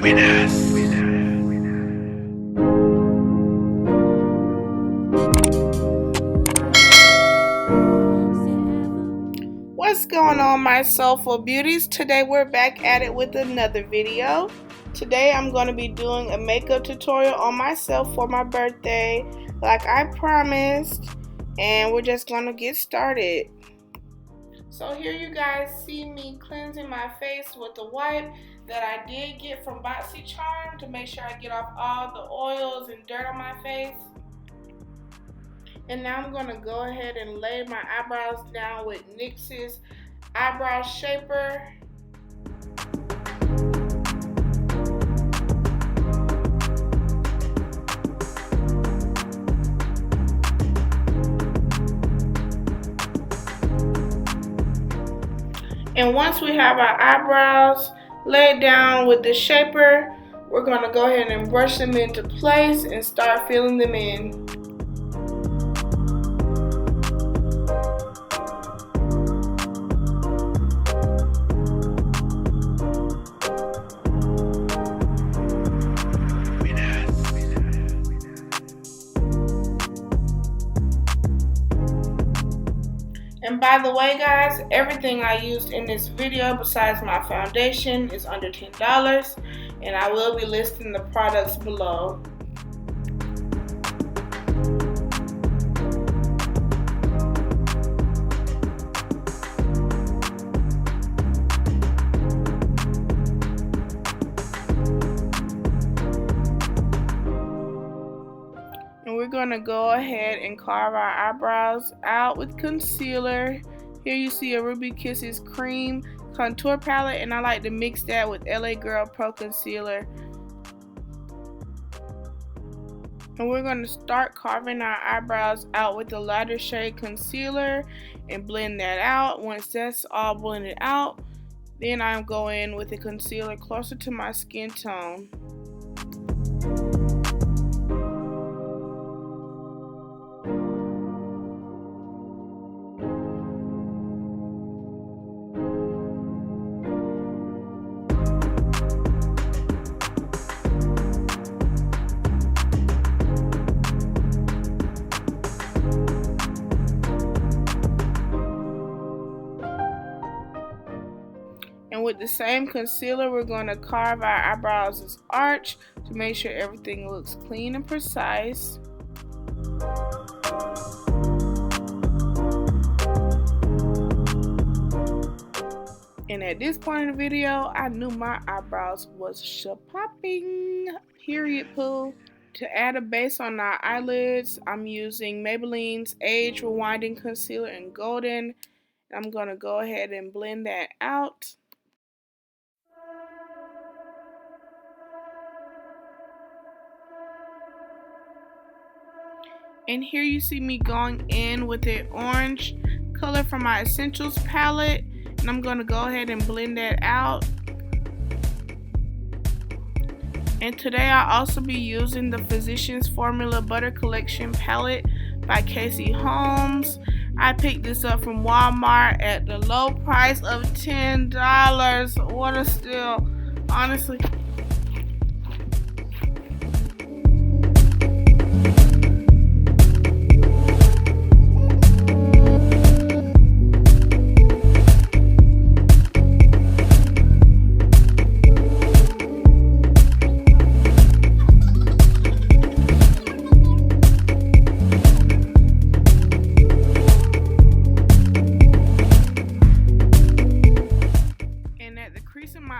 What's going on, my soulful beauties? Today we're back at it with another video. Today I'm going to be doing a makeup tutorial on myself for my birthday like I promised, and we're just going to get started. So here you guys see me cleansing my face with a wipe that I did get from BoxyCharm to make sure I get off all the oils and dirt on my face. And now I'm going to go ahead and lay my eyebrows down with NYX's eyebrow shaper. And once we have our eyebrows laid down with the shaper, we're going to go ahead and brush them into place and start filling them in. And by the way, guys, everything I used in this video besides my foundation is under $10, and I will be listing the products below. We're going to go ahead and carve our eyebrows out with concealer. Here you see a Ruby Kisses cream contour palette, and I like to mix that with LA Girl Pro Concealer. And we're going to start carving our eyebrows out with the lighter shade concealer and blend that out. Once that's all blended out, then I'm going with the concealer closer to my skin tone. And with the same concealer, we're going to carve our eyebrows as arch to make sure everything looks clean and precise. And at this point in the video, I knew my eyebrows was popping. Period, poo. To add a base on our eyelids, I'm using Maybelline's Age Rewinding Concealer in Golden. I'm going to go ahead and blend that out. And here you see me going in with the orange color from my Essentials palette, and I'm going to go ahead and blend that out. And today I'll also be using the Physicians Formula Butter Collection palette by Casey Holmes. I picked this up from Walmart at the low price of $10. What a steal, honestly.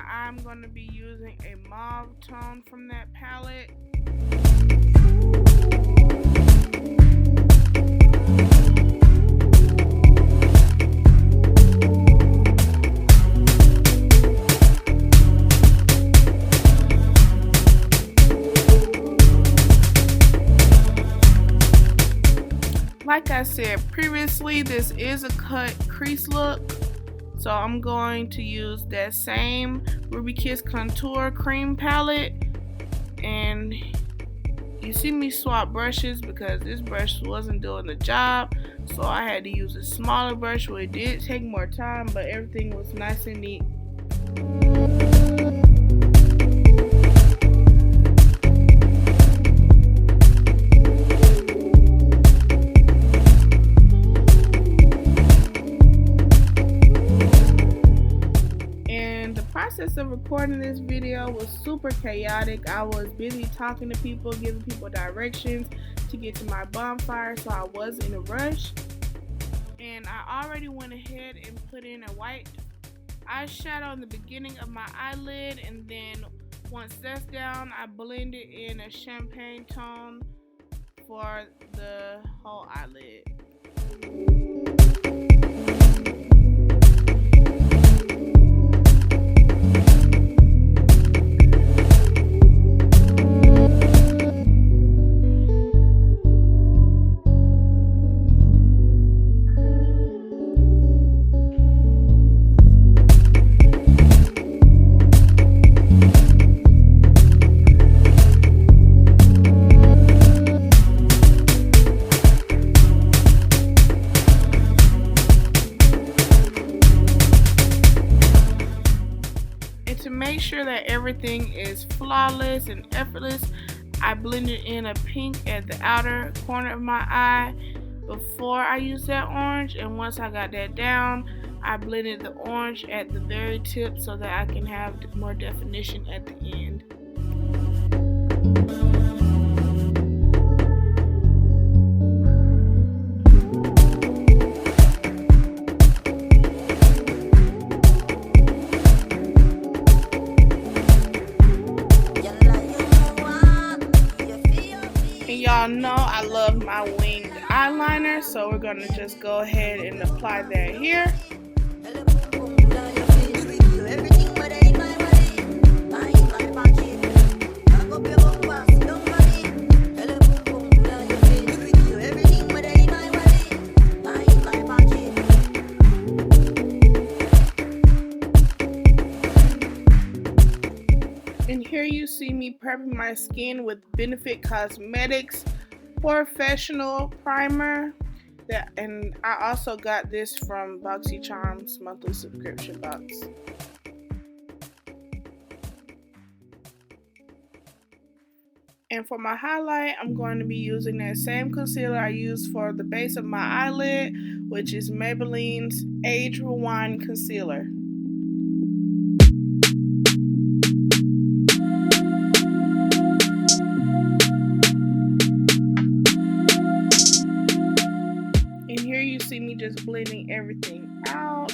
I'm going to be using a mauve tone from that palette. Like I said previously, this is a cut crease look. So I'm going to use that same Ruby Kiss Contour Cream palette, and you see me swap brushes because this brush wasn't doing the job, so I had to use a smaller brush where it did take more time, but everything was nice and neat. process of recording this video was super chaotic. I was busy talking to people, giving people directions to get to my bonfire, so I was in a rush. And I already went ahead and put in a white eyeshadow in the beginning of my eyelid, and then once that's down, I blended in a champagne tone for the whole eyelid. To make sure that everything is flawless and effortless, I blended in a pink at the outer corner of my eye before I used that orange, and once I got that down, I blended the orange at the very tip so that I can have more definition at the end. Y'all know I love my winged eyeliner, so we're gonna just go ahead and apply that here. And here you see me prepping my skin with Benefit Cosmetics Professional Primer. And I also got this from BoxyCharm's monthly subscription box. And for my highlight, I'm going to be using that same concealer I used for the base of my eyelid, which is Maybelline's Age Rewind Concealer. See me just blending everything out.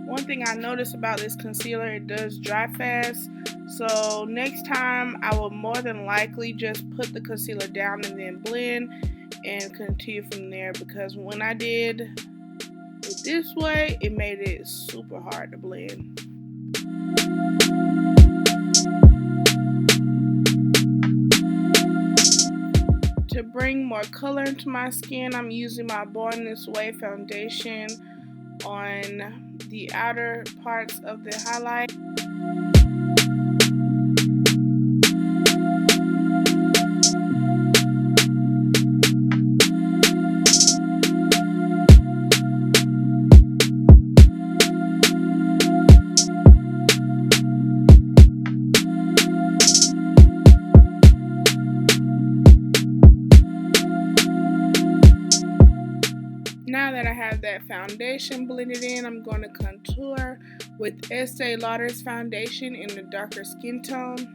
One thing I noticed about this concealer, it does dry fast, so next time I will more than likely just put the concealer down and then blend and continue from there, because when I did it this way, it made it super hard to blend. To bring more color into my skin, I'm using my Born This Way foundation on the outer parts of the highlight. Now that I have that foundation blended in, I'm going to contour with Estee Lauder's foundation in the darker skin tone.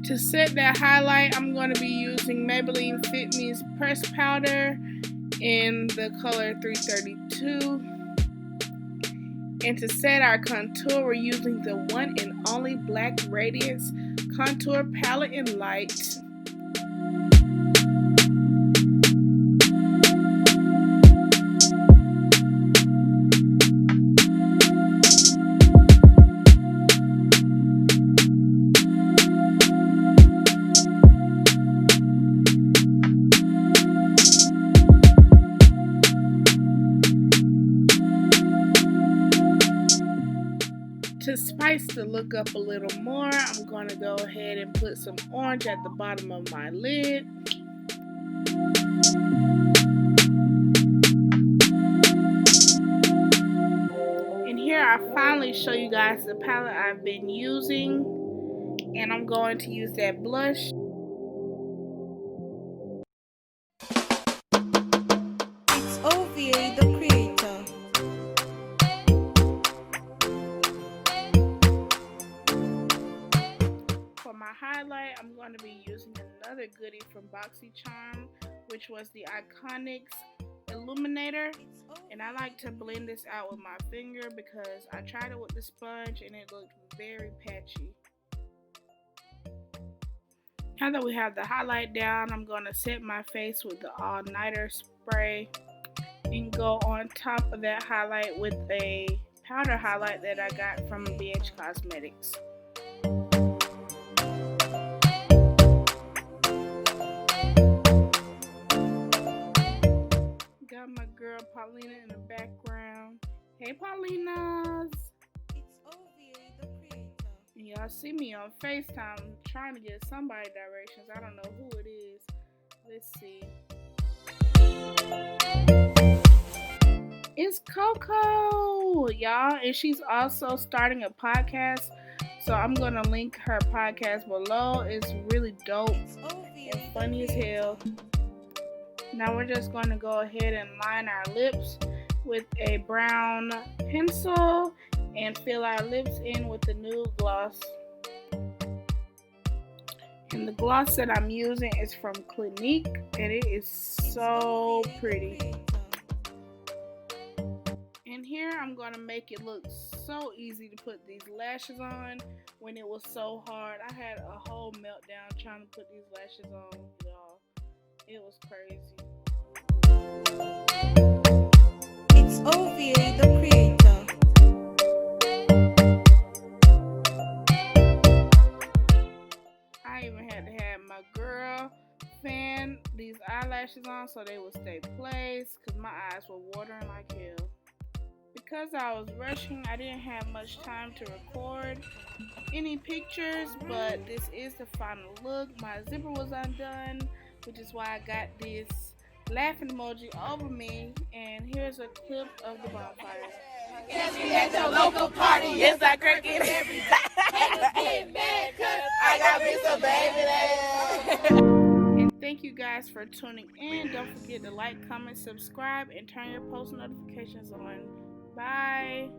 To set that highlight, I'm going to be using Maybelline Fit Me's Pressed Powder in the color 332. And to set our contour, we're using the one and only Black Radiance Contour Palette in Light. To spice the look up a little more, I'm going to go ahead and put some orange at the bottom of my lid. And here I finally show you guys the palette I've been using. And I'm going to use that blush. It's OVA the creator. For my highlight, I'm going to be using another goodie from BoxyCharm, which was the Iconics Illuminator. And I like to blend this out with my finger because I tried it with the sponge and it looked very patchy. Now that we have the highlight down, I'm going to set my face with the All Nighter spray and go on top of that highlight with a powder highlight that I got from BH Cosmetics. Got my girl Paulina in the background. Hey Paulinas! It's OVA the creator. And y'all see me on FaceTime trying to get somebody directions. I don't know who it is. Let's see. It's Coco, y'all, and she's also starting a podcast. So I'm gonna link her podcast below. It's really dope and funny as hell. Now we're just going to go ahead and line our lips with a brown pencil and fill our lips in with the nude gloss. And the gloss that I'm using is from Clinique and it is so pretty. And here I'm going to make it look so easy to put these lashes on when it was so hard. I had a whole meltdown trying to put these lashes on, y'all. It was crazy. It's OVA the creator. I even had to have my girl fan these eyelashes on so they would stay placed because my eyes were watering like hell. Because I was rushing, I didn't have much time to record any pictures, but this is the final look. My zipper was undone, which is why I got this laughing emoji over me, and here's a clip of the bonfire. Catch me at your local party, yes I crack it every day. I got me some baby. And thank you guys for tuning in. Don't forget to like, comment, subscribe, and turn your post notifications on. Bye.